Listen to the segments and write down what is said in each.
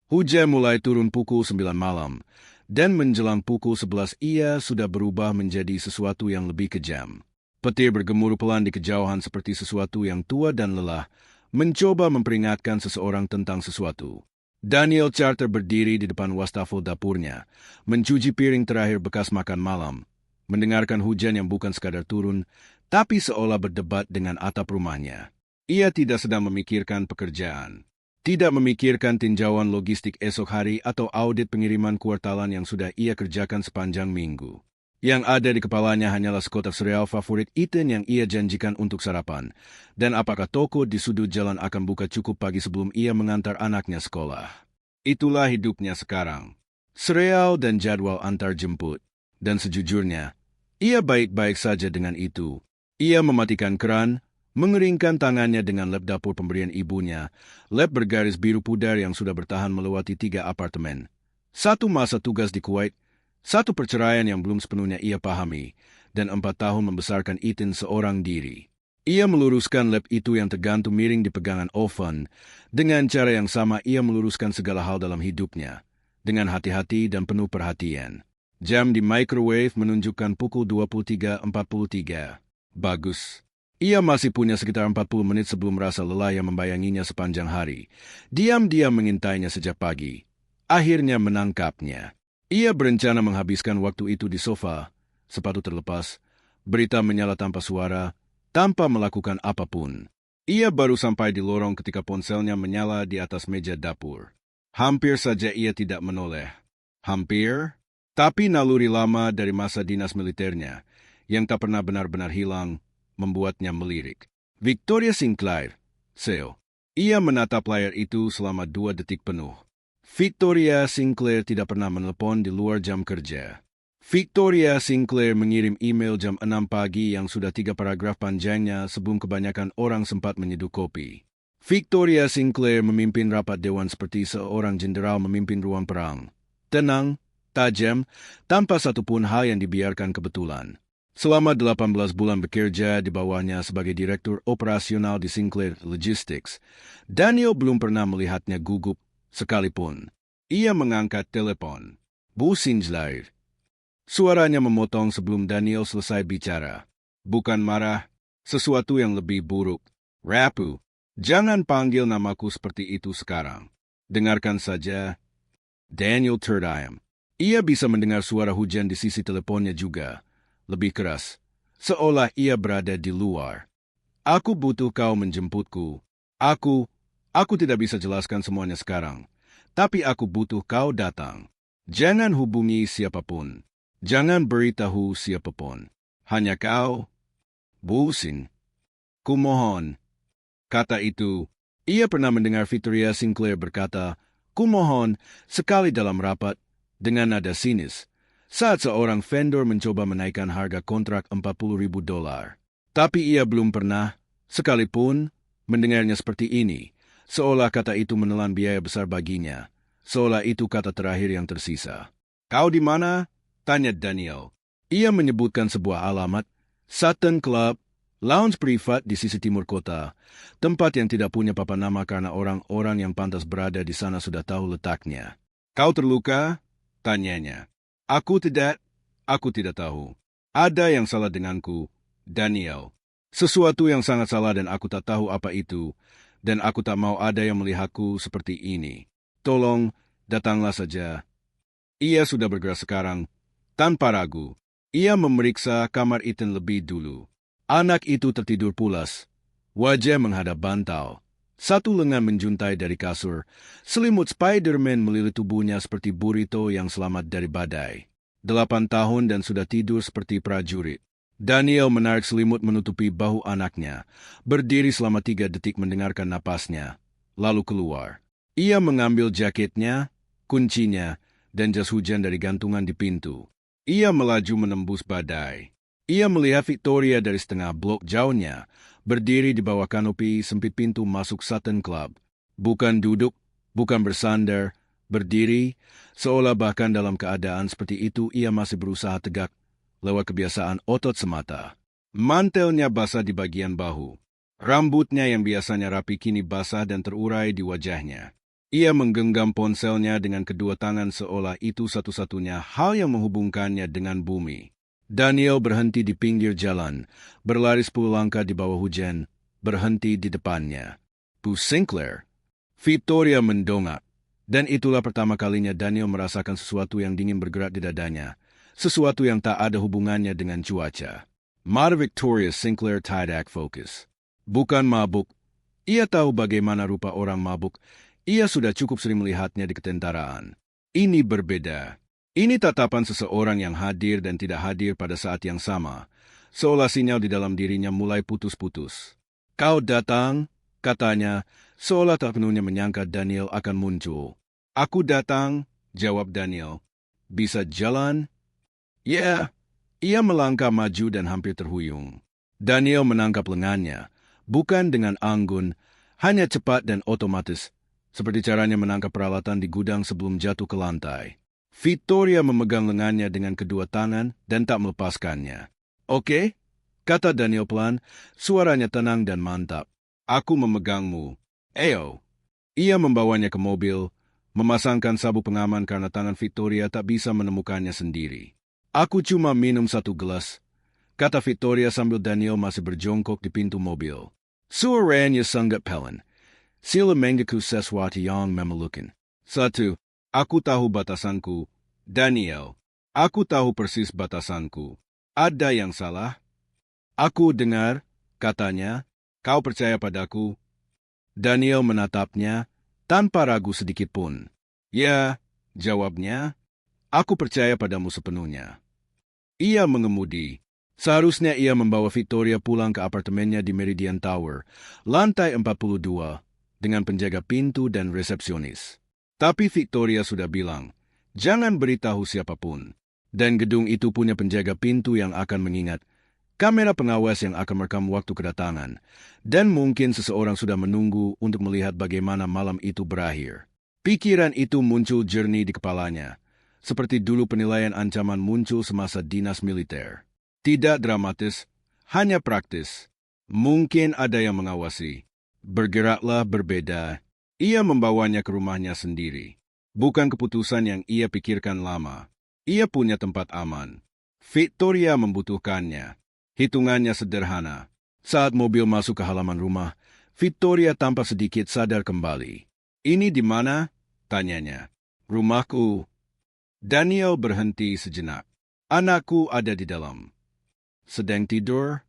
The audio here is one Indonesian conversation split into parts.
Hujan mulai turun pukul 9 malam, dan menjelang pukul 11 ia sudah berubah menjadi sesuatu yang lebih kejam. Petir bergemuruh pelan di kejauhan seperti sesuatu yang tua dan lelah, mencoba memperingatkan seseorang tentang sesuatu. Daniel Charter berdiri di depan wastafel dapurnya, mencuci piring terakhir bekas makan malam, mendengarkan hujan yang bukan sekadar turun, tapi seolah berdebat dengan atap rumahnya. Ia tidak sedang memikirkan pekerjaan. Tidak memikirkan tinjauan logistik esok hari atau audit pengiriman kuartalan yang sudah ia kerjakan sepanjang minggu. Yang ada di kepalanya hanyalah sekotak sereal favorit Ethan yang ia janjikan untuk sarapan, dan apakah toko di sudut jalan akan buka cukup pagi sebelum ia mengantar anaknya sekolah. Itulah hidupnya sekarang. Sereal dan jadwal antar jemput. Dan sejujurnya, ia baik-baik saja dengan itu. Ia mematikan keran, mengeringkan tangannya dengan lap dapur pemberian ibunya, lap bergaris biru pudar yang sudah bertahan melewati 3 apartemen. 1 masa tugas di Kuwait, 1 perceraian yang belum sepenuhnya ia pahami, dan 4 tahun membesarkan Ethan seorang diri. Ia meluruskan lap itu yang tergantung miring di pegangan oven, dengan cara yang sama ia meluruskan segala hal dalam hidupnya, dengan hati-hati dan penuh perhatian. Jam di microwave menunjukkan pukul 23.43. Bagus. Ia masih punya sekitar 40 menit sebelum rasa lelah yang membayanginya sepanjang hari. Diam-diam mengintainya sejak pagi. Akhirnya menangkapnya. Ia berencana menghabiskan waktu itu di sofa, sepatu terlepas, berita menyala tanpa suara, tanpa melakukan apapun. Ia baru sampai di lorong ketika ponselnya menyala di atas meja dapur. Hampir saja ia tidak menoleh. Hampir? Tapi naluri lama dari masa dinas militernya, yang tak pernah benar-benar hilang, membuatnya melirik. Victoria Sinclair, CEO. Ia menatap layar itu selama 2 detik penuh. Victoria Sinclair tidak pernah menelepon di luar jam kerja. Victoria Sinclair mengirim email jam 6 pagi yang sudah 3 paragraf panjangnya sebelum kebanyakan orang sempat menyeduh kopi. Victoria Sinclair memimpin rapat dewan seperti seorang jenderal memimpin ruang perang. Tenang, tajam, tanpa satupun hal yang dibiarkan kebetulan. Selama 18 bulan bekerja di bawahnya sebagai direktur operasional di Sinclair Logistics, Daniel belum pernah melihatnya gugup sekalipun. Ia mengangkat telepon. Bu Sinclair. Suaranya memotong sebelum Daniel selesai bicara. Bukan marah, sesuatu yang lebih buruk. Rapu, jangan panggil namaku seperti itu sekarang. Dengarkan saja. Daniel terdiam. Ia bisa mendengar suara hujan di sisi teleponnya juga. Lebih keras, seolah ia berada di luar. Aku butuh kau menjemputku. Aku tidak bisa jelaskan semuanya sekarang. Tapi aku butuh kau datang. Jangan hubungi siapapun. Jangan beritahu siapapun. Hanya kau. Busin. Kumohon. Kata itu, ia pernah mendengar Victoria Sinclair berkata, kumohon, sekali dalam rapat, dengan nada sinis, saat seorang vendor mencoba menaikkan harga kontrak $40,000. Tapi ia belum pernah, sekalipun, mendengarnya seperti ini, seolah kata itu menelan biaya besar baginya, seolah itu kata terakhir yang tersisa. Kau di mana? Tanya Daniel. Ia menyebutkan sebuah alamat, Sutton Club, lounge privat di sisi timur kota, tempat yang tidak punya papan nama karena orang-orang yang pantas berada di sana sudah tahu letaknya. Kau terluka? Tanyanya. Aku tidak tahu. Ada yang salah denganku, Daniel. Sesuatu yang sangat salah dan aku tak tahu apa itu, dan aku tak mau ada yang melihatku seperti ini. Tolong, datanglah saja. Ia sudah bergerak sekarang, tanpa ragu. Ia memeriksa kamar Ethan lebih dulu. Anak itu tertidur pulas. Wajah menghadap bantal. 1 lengan menjuntai dari kasur. Selimut Spider-Man melilit tubuhnya seperti burrito yang selamat dari badai. 8 tahun dan sudah tidur seperti prajurit. Daniel menarik selimut menutupi bahu anaknya. Berdiri selama 3 detik mendengarkan napasnya. Lalu keluar. Ia mengambil jaketnya, kuncinya, dan jas hujan dari gantungan di pintu. Ia melaju menembus badai. Ia melihat Victoria dari setengah blok jauhnya, berdiri di bawah kanopi sempit pintu masuk Sutton Club. Bukan duduk, bukan bersandar, berdiri, seolah bahkan dalam keadaan seperti itu ia masih berusaha tegak, lewat kebiasaan otot semata. Mantelnya basah di bagian bahu. Rambutnya yang biasanya rapi kini basah dan terurai di wajahnya. Ia menggenggam ponselnya dengan kedua tangan seolah itu satu-satunya hal yang menghubungkannya dengan bumi. Daniel berhenti di pinggir jalan, berlari 10 langkah di bawah hujan, berhenti di depannya. Bu Sinclair. Victoria mendongak. Dan itulah pertama kalinya Daniel merasakan sesuatu yang dingin bergerak di dadanya. Sesuatu yang tak ada hubungannya dengan cuaca. Mata Victoria Sinclair tidak fokus. Bukan mabuk. Ia tahu bagaimana rupa orang mabuk. Ia sudah cukup sering melihatnya di ketentaraan. Ini berbeda. Ini tatapan seseorang yang hadir dan tidak hadir pada saat yang sama. Seolah sinyal di dalam dirinya mulai putus-putus. Kau datang, katanya, seolah tak penuhnya menyangka Daniel akan muncul. Aku datang, jawab Daniel. Bisa jalan? Ya. Ia melangkah maju dan hampir terhuyung. Daniel menangkap lengannya, bukan dengan anggun, hanya cepat dan otomatis, seperti caranya menangkap peralatan di gudang sebelum jatuh ke lantai. Victoria memegang lengannya dengan kedua tangan dan tak melepaskannya. Oke, kata Daniel pelan, suaranya tenang dan mantap. Aku memegangmu. Ayo. Ia membawanya ke mobil, memasangkan sabuk pengaman karena tangan Victoria tak bisa menemukannya sendiri. Aku cuma minum 1 gelas, kata Victoria sambil Daniel masih berjongkok di pintu mobil. Suaranya sangat pelan. Sila mengaku sesuatu yang memalukan. 1. Aku tahu batasanku. Daniel, aku tahu persis batasanku. Ada yang salah? Aku dengar, katanya, kau percaya padaku? Daniel menatapnya, tanpa ragu sedikit pun. Ya, jawabnya, aku percaya padamu sepenuhnya. Ia mengemudi. Seharusnya ia membawa Victoria pulang ke apartemennya di Meridian Tower, lantai 42, dengan penjaga pintu dan resepsionis. Tapi Victoria sudah bilang, jangan beritahu siapapun. Dan gedung itu punya penjaga pintu yang akan mengingat, kamera pengawas yang akan merekam waktu kedatangan, dan mungkin seseorang sudah menunggu untuk melihat bagaimana malam itu berakhir. Pikiran itu muncul jernih di kepalanya, seperti dulu penilaian ancaman muncul semasa dinas militer. Tidak dramatis, hanya praktis. Mungkin ada yang mengawasi. Bergeraklah berbeda. Ia membawanya ke rumahnya sendiri. Bukan keputusan yang ia pikirkan lama. Ia punya tempat aman. Victoria membutuhkannya. Hitungannya sederhana. Saat mobil masuk ke halaman rumah, Victoria tampak sedikit sadar kembali. Ini di mana? Tanyanya. Rumahku. Daniel berhenti sejenak. Anakku ada di dalam. Sedang tidur?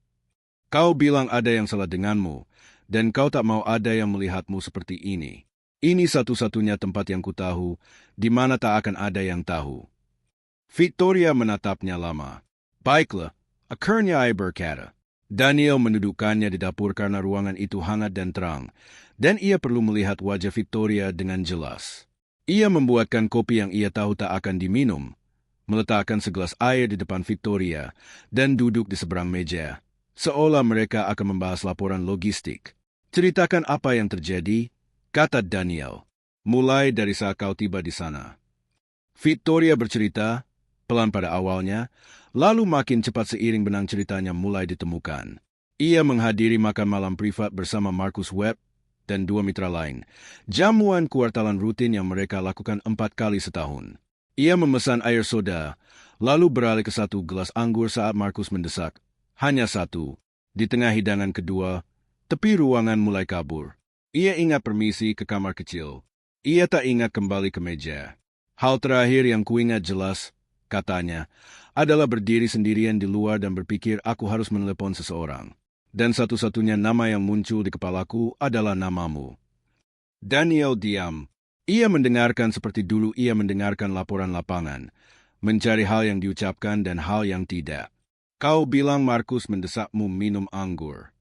Kau bilang ada yang salah denganmu, dan kau tak mau ada yang melihatmu seperti ini. Ini satu-satunya tempat yang kutahu, di mana tak akan ada yang tahu. Victoria menatapnya lama. Baiklah, akhirnya ia berkata. Daniel mendudukkannya di dapur karena ruangan itu hangat dan terang, dan ia perlu melihat wajah Victoria dengan jelas. Ia membuatkan kopi yang ia tahu tak akan diminum, meletakkan segelas air di depan Victoria, dan duduk di seberang meja, seolah mereka akan membahas laporan logistik. Ceritakan apa yang terjadi, kata Daniel, mulai dari saat kau tiba di sana. Victoria bercerita, pelan pada awalnya, lalu makin cepat seiring benang ceritanya mulai ditemukan. Ia menghadiri makan malam privat bersama Marcus Webb dan 2 mitra lain, jamuan kuartalan rutin yang mereka lakukan 4 kali setahun. Ia memesan air soda, lalu beralih ke 1 gelas anggur saat Marcus mendesak. Hanya 1. Di tengah hidangan kedua, tepi ruangan mulai kabur. Ia ingat permisi ke kamar kecil. Ia tak ingat kembali ke meja. Hal terakhir yang kuingat jelas, katanya, adalah berdiri sendirian di luar dan berpikir aku harus menelepon seseorang. Dan satu-satunya nama yang muncul di kepalaku adalah namamu. Daniel diam. Ia mendengarkan seperti dulu ia mendengarkan laporan lapangan, mencari hal yang diucapkan dan hal yang tidak. Kau bilang Marcus mendesakmu minum anggur.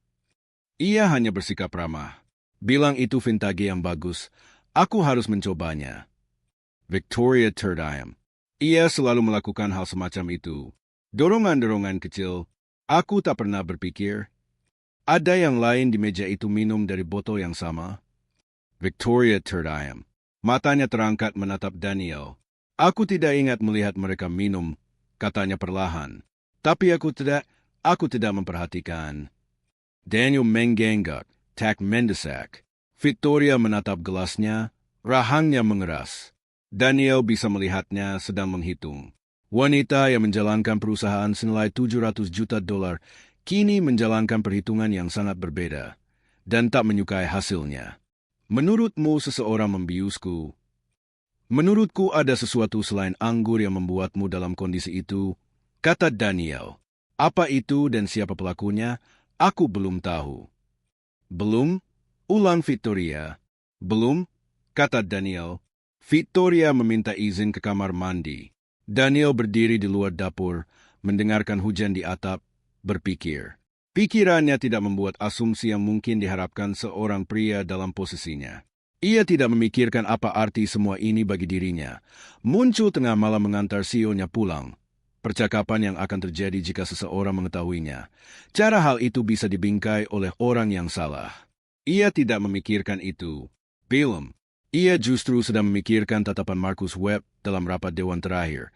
Ia hanya bersikap ramah. Bilang itu vintage yang bagus, aku harus mencobanya. Victoria terdiam. Ia selalu melakukan hal semacam itu. Dorongan-dorongan kecil. Aku tak pernah berpikir. Ada yang lain di meja itu minum dari botol yang sama? Victoria terdiam. Matanya terangkat menatap Daniel. Aku tidak ingat melihat mereka minum, katanya perlahan. Tapi aku tidak memperhatikan. Daniel mengenggak, tak mendesak. Victoria menatap gelasnya, Rahangnya mengeras. Daniel bisa melihatnya sedang menghitung. Wanita yang menjalankan perusahaan senilai 700 juta dolar kini menjalankan perhitungan yang sangat berbeda dan tak menyukai hasilnya. Menurutmu seseorang membiusku? Menurutku ada sesuatu selain anggur yang membuatmu dalam kondisi itu, kata Daniel. Apa itu dan siapa pelakunya? Aku belum tahu. Belum? Ulang Victoria. Belum? Kata Daniel. Victoria meminta izin ke kamar mandi. Daniel berdiri di luar dapur, mendengarkan hujan di atap, berpikir. Pikirannya tidak membuat asumsi yang mungkin diharapkan seorang pria dalam posisinya. Ia tidak memikirkan apa arti semua ini bagi dirinya. Muncul tengah malam mengantar CEO-nya pulang. Percakapan yang akan terjadi jika seseorang mengetahuinya. Cara hal itu bisa dibingkai oleh orang yang salah. Ia tidak memikirkan itu. Belum. Ia justru sedang memikirkan tatapan Marcus Webb dalam rapat dewan terakhir.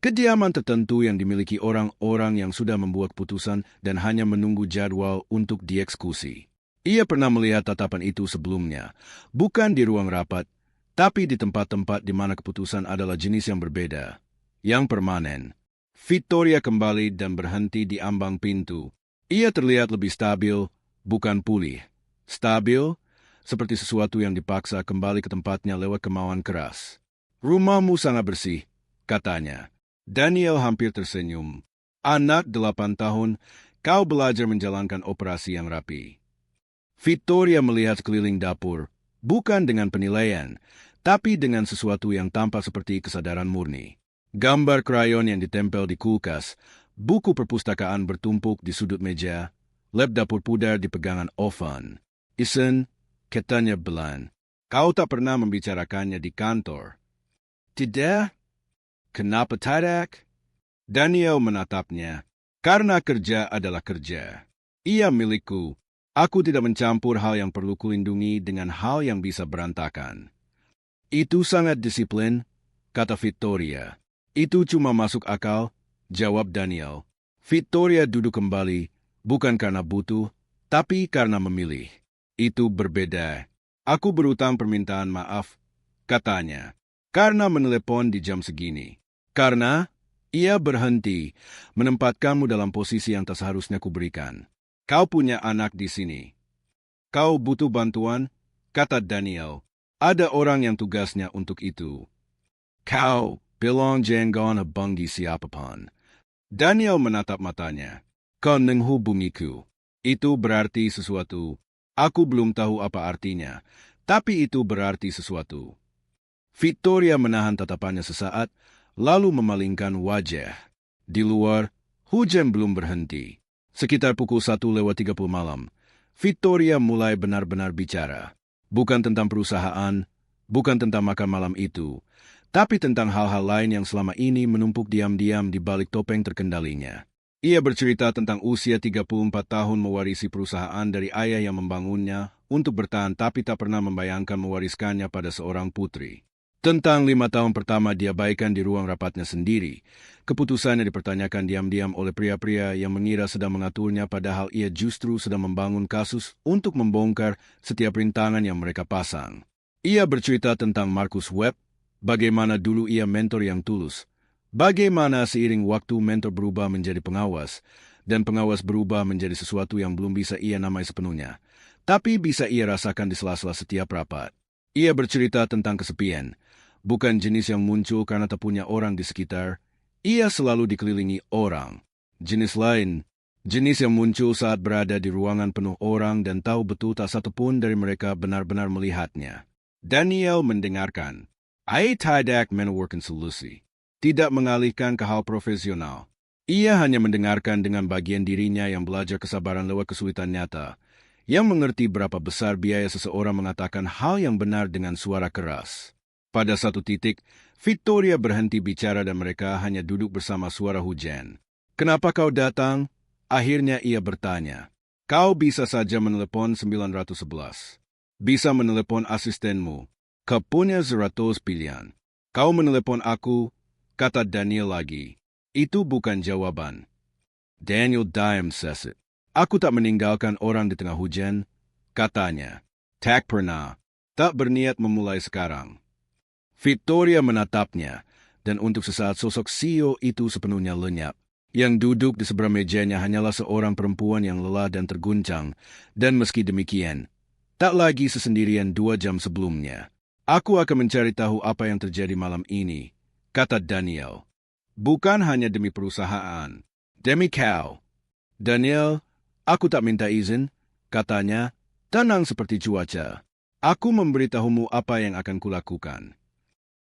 Kediaman tertentu yang dimiliki orang-orang yang sudah membuat putusan dan hanya menunggu jadwal untuk dieksekusi. Ia pernah melihat tatapan itu sebelumnya, bukan di ruang rapat, tapi di tempat-tempat di mana keputusan adalah jenis yang berbeda, yang permanen. Victoria kembali dan berhenti di ambang pintu. Ia terlihat lebih stabil, bukan pulih. Stabil, seperti sesuatu yang dipaksa kembali ke tempatnya lewat kemauan keras. Rumahmu sangat bersih, katanya. Daniel hampir tersenyum. Anak 8 tahun, kau belajar menjalankan operasi yang rapi. Victoria melihat sekeliling dapur, bukan dengan penilaian, tapi dengan sesuatu yang tampak seperti kesadaran murni. Gambar krayon yang ditempel di kulkas, buku perpustakaan bertumpuk di sudut meja, lap dapur pudar di pegangan oven. Isen, katanya Belan, kau tak pernah membicarakannya di kantor. Tidak? Kenapa tidak? Daniel menatapnya. Karena kerja adalah kerja. Ia milikku. Aku tidak mencampur hal yang perlu kulindungi dengan hal yang bisa berantakan. Itu sangat disiplin, kata Victoria. Itu cuma masuk akal, jawab Daniel. Victoria duduk kembali, bukan karena butuh, tapi karena memilih. Itu berbeda. Aku berutang permintaan maaf, katanya, karena menelepon di jam segini. Karena ia berhenti, menempatkanmu dalam posisi yang tak seharusnya kuberikan. Kau punya anak di sini. Kau butuh bantuan, kata Daniel. Ada orang yang tugasnya untuk itu. Kau bilang jangan hubungi siapapun. Daniel menatap matanya. Kau menghubungiku. Itu berarti sesuatu. Aku belum tahu apa artinya, tapi itu berarti sesuatu. Victoria menahan tatapannya sesaat, lalu memalingkan wajah. Di luar, hujan belum berhenti. Sekitar pukul 1:30 malam, Victoria mulai benar-benar bicara. Bukan tentang perusahaan, bukan tentang makan malam itu, tapi tentang hal-hal lain yang selama ini menumpuk diam-diam di balik topeng terkendalinya. Ia bercerita tentang usia 34 tahun mewarisi perusahaan dari ayah yang membangunnya untuk bertahan tapi tak pernah membayangkan mewariskannya pada seorang putri. Tentang 5 tahun pertama diabaikan di ruang rapatnya sendiri. Keputusannya dipertanyakan diam-diam oleh pria-pria yang mengira sedang mengaturnya padahal ia justru sedang membangun kasus untuk membongkar setiap rintangan yang mereka pasang. Ia bercerita tentang Marcus Webb, bagaimana dulu ia mentor yang tulus, bagaimana seiring waktu mentor berubah menjadi pengawas, dan pengawas berubah menjadi sesuatu yang belum bisa ia namai sepenuhnya, tapi bisa ia rasakan di sela-sela setiap rapat. Ia bercerita tentang kesepian, bukan jenis yang muncul karena tak punya orang di sekitar. Ia selalu dikelilingi orang. Jenis lain, jenis yang muncul saat berada di ruangan penuh orang dan tahu betul tak satupun dari mereka benar-benar melihatnya. Daniel mendengarkan. Ia tidak menawarkan solusi. Tidak mengalihkan ke hal profesional. Ia hanya mendengarkan dengan bagian dirinya yang belajar kesabaran lewat kesulitan nyata, yang mengerti berapa besar biaya seseorang mengatakan hal yang benar dengan suara keras. Pada satu titik, Victoria berhenti bicara dan mereka hanya duduk bersama suara hujan. Kenapa kau datang? Akhirnya ia bertanya. Kau bisa saja menelepon 911. Bisa menelepon asistenmu. Kau punya 100 pilihan. Kau menelepon aku, kata Daniel lagi. Itu bukan jawaban. Daniel diam seset. Aku tak meninggalkan orang di tengah hujan, katanya. Tak pernah. Tak berniat memulai sekarang. Victoria menatapnya, dan untuk sesaat sosok CEO itu sepenuhnya lenyap. Yang duduk di seberang mejanya hanyalah seorang perempuan yang lelah dan terguncang, dan meski demikian, tak lagi sesendirian 2 jam sebelumnya. Aku akan mencari tahu apa yang terjadi malam ini, kata Daniel. Bukan hanya demi perusahaan, demi kau. Daniel, aku tak minta izin, katanya, tenang seperti cuaca. Aku memberitahumu apa yang akan kulakukan.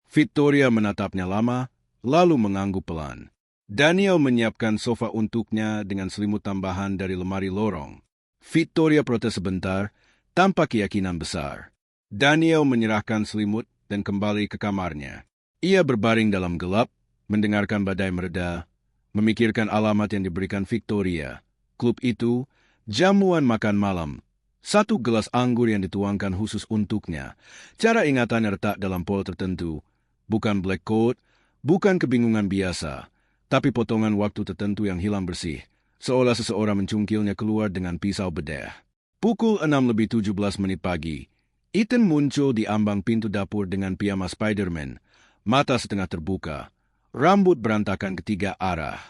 Victoria menatapnya lama, lalu mengangguk pelan. Daniel menyiapkan sofa untuknya dengan selimut tambahan dari lemari lorong. Victoria protes sebentar, tanpa keyakinan besar. Daniel menyerahkan selimut dan kembali ke kamarnya. Ia berbaring dalam gelap, mendengarkan badai mereda, memikirkan alamat yang diberikan Victoria. Klub itu, jamuan makan malam, 1 gelas anggur yang dituangkan khusus untuknya. Cara ingatannya retak dalam pola tertentu, bukan black coat, bukan kebingungan biasa, tapi potongan waktu tertentu yang hilang bersih, seolah seseorang mencungkilnya keluar dengan pisau bedah. Pukul 6:17 pagi, Ethan muncul di ambang pintu dapur dengan piyama Spider-Man, mata setengah terbuka, rambut berantakan ketiga arah.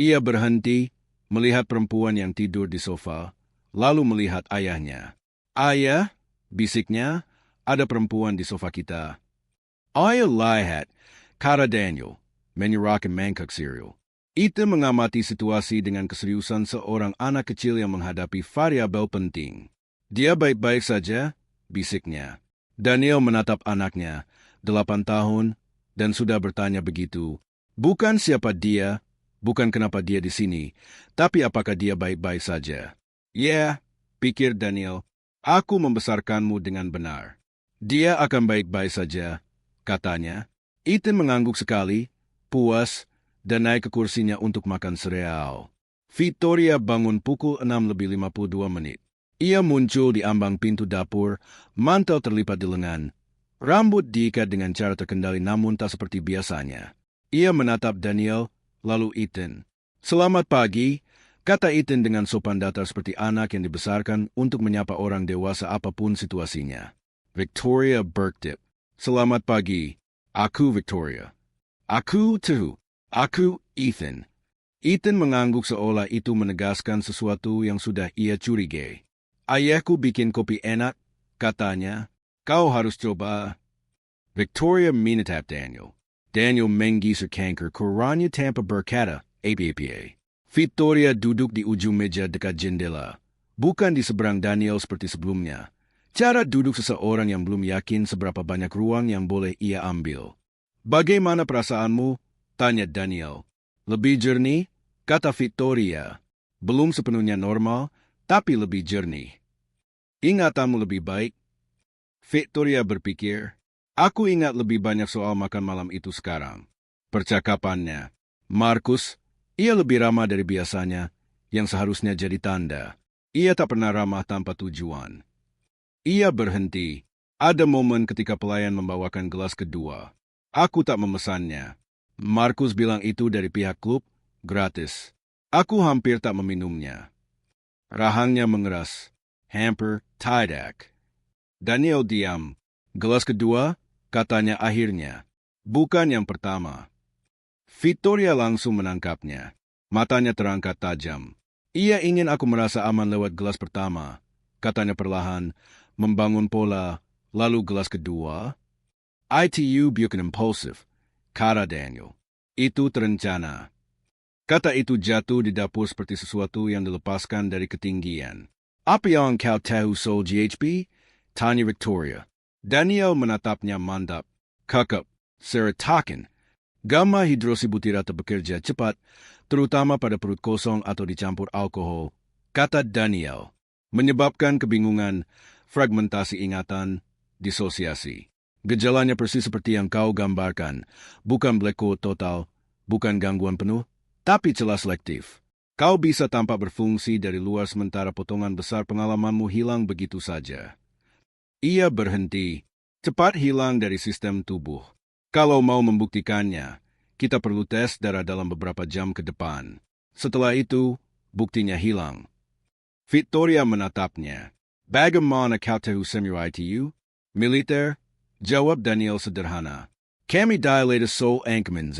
Ia berhenti, melihat perempuan yang tidur di sofa, lalu melihat ayahnya. Ayah, bisiknya, ada perempuan di sofa kita. Ayah lihat, kata Daniel, menyerahkan mangkok cereal. Ethan mengamati situasi dengan keseriusan seorang anak kecil yang menghadapi variabel penting. Dia baik-baik saja, bisiknya. Daniel menatap anaknya, 8 tahun, dan sudah bertanya begitu. Bukan siapa dia, bukan kenapa dia di sini, tapi apakah dia baik-baik saja. Ya, pikir Daniel, aku membesarkanmu dengan benar. Dia akan baik-baik saja, katanya. Ethan mengangguk sekali, puas, dan naik ke kursinya untuk makan sereal. Victoria bangun pukul 6:52. Ia muncul di ambang pintu dapur, mantel terlipat di lengan. Rambut diikat dengan cara terkendali namun tak seperti biasanya. Ia menatap Daniel, lalu Ethan. Selamat pagi, kata Ethan dengan sopan datar seperti anak yang dibesarkan untuk menyapa orang dewasa apapun situasinya. Victoria berkedip. Selamat pagi, aku Victoria. Aku tuh. Aku, Ethan. Ethan mengangguk seolah itu menegaskan sesuatu yang sudah ia curigai. Ayahku bikin kopi enak, katanya. Kau harus coba. Victoria menatap Daniel. Daniel menggisir kanker korannya tanpa berkata, apa. Victoria duduk di ujung meja dekat jendela. Bukan di seberang Daniel seperti sebelumnya. Cara duduk seseorang yang belum yakin seberapa banyak ruang yang boleh ia ambil. Bagaimana perasaanmu? Tanya Daniel. Lebih jernih, kata Victoria. Belum sepenuhnya normal, tapi lebih jernih. Ingatanmu lebih baik? Victoria berpikir, aku ingat lebih banyak soal makan malam itu sekarang. Percakapannya. Markus, ia lebih ramah dari biasanya, yang seharusnya jadi tanda. Ia tak pernah ramah tanpa tujuan. Ia berhenti. Ada momen ketika pelayan membawakan gelas kedua. Aku tak memesannya. Markus bilang itu dari pihak klub, gratis. Aku hampir tak meminumnya. Rahangnya mengeras. Hamper, tidak. Daniel diam. Gelas kedua, katanya akhirnya. Bukan yang pertama. Victoria langsung menangkapnya. Matanya terangkat tajam. Ia ingin aku merasa aman lewat gelas pertama. Katanya perlahan, membangun pola, lalu gelas kedua. ITU bukan impulsif. Kata Daniel. Itu terencana. Kata itu jatuh di dapur seperti sesuatu yang dilepaskan dari ketinggian. Apa yang kau tahu soal GHB? Tanya Victoria. Daniel menatapnya mantap. Kakap, serotonin. Gamma hidroksibutiraat bekerja cepat, terutama pada perut kosong atau dicampur alkohol. Kata Daniel. Menyebabkan kebingungan, fragmentasi ingatan, disosiasi. Gejalanya persis seperti yang kau gambarkan, bukan blackout total, bukan gangguan penuh, tapi celah selektif. Kau bisa tampak berfungsi dari luar sementara potongan besar pengalamanmu hilang begitu saja. Ia berhenti, cepat hilang dari sistem tubuh. Kalau mau membuktikannya, kita perlu tes darah dalam beberapa jam ke depan. Setelah itu, buktinya hilang. Victoria menatapnya. Bagaimana kau tahu semi ITU? Militer, jawab Daniel sederhana. Kami dilated Seoul Anchorman's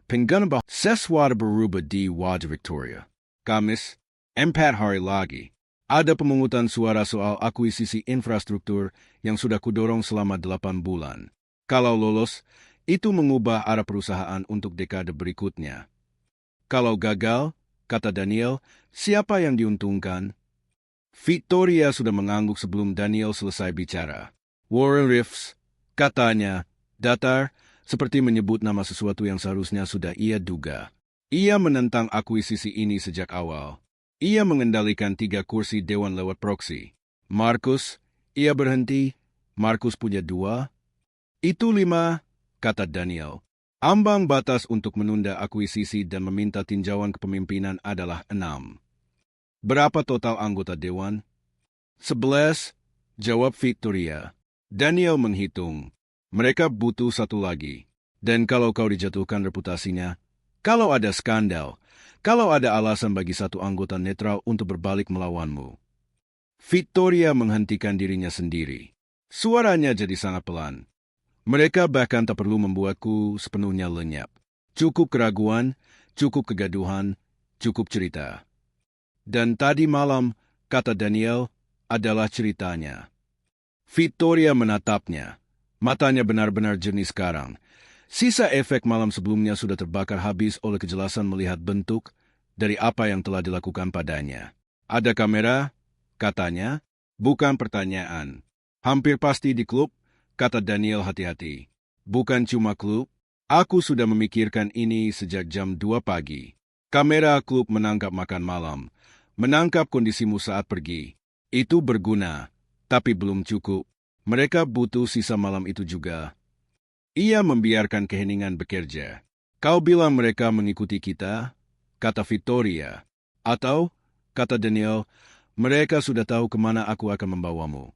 Pengganaba sesuatu berubah di wajah Victoria. Kamis, 4 hari lagi. Ada pemungutan suara soal akuisisi infrastruktur yang sudah kudorong selama 8 bulan. Kalau lolos, itu mengubah arah perusahaan untuk dekade berikutnya. Kalau gagal, kata Daniel, siapa yang diuntungkan? Victoria sudah mengangguk sebelum Daniel selesai bicara. Warren Riffs, katanya, datar, seperti menyebut nama sesuatu yang seharusnya sudah ia duga. Ia menentang akuisisi ini sejak awal. Ia mengendalikan 3 kursi dewan lewat proksi. Markus, ia berhenti. Markus punya 2. Itu 5, kata Daniel. Ambang batas untuk menunda akuisisi dan meminta tinjauan kepemimpinan adalah 6. Berapa total anggota dewan? 11, jawab Victoria. Daniel menghitung. Mereka butuh 1 lagi. Dan kalau kau dijatuhkan reputasinya, kalau ada skandal, kalau ada alasan bagi 1 anggota netral untuk berbalik melawanmu. Victoria menghentikan dirinya sendiri. Suaranya jadi sangat pelan. Mereka bahkan tak perlu membuatku sepenuhnya lenyap. Cukup keraguan, cukup kegaduhan, cukup cerita. Dan tadi malam, kata Daniel, adalah ceritanya. Victoria menatapnya. Matanya benar-benar jernih sekarang. Sisa efek malam sebelumnya sudah terbakar habis oleh kejelasan melihat bentuk dari apa yang telah dilakukan padanya. Ada kamera, katanya, bukan pertanyaan. Hampir pasti di klub, kata Daniel hati-hati. Bukan cuma klub, aku sudah memikirkan ini sejak jam 2 pagi. Kamera klub menangkap makan malam, menangkap kondisimu saat pergi. Itu berguna, tapi belum cukup. Mereka butuh sisa malam itu juga. Ia membiarkan keheningan bekerja. Kau bilang mereka mengikuti kita, kata Victoria. Atau, kata Daniel, mereka sudah tahu kemana aku akan membawamu.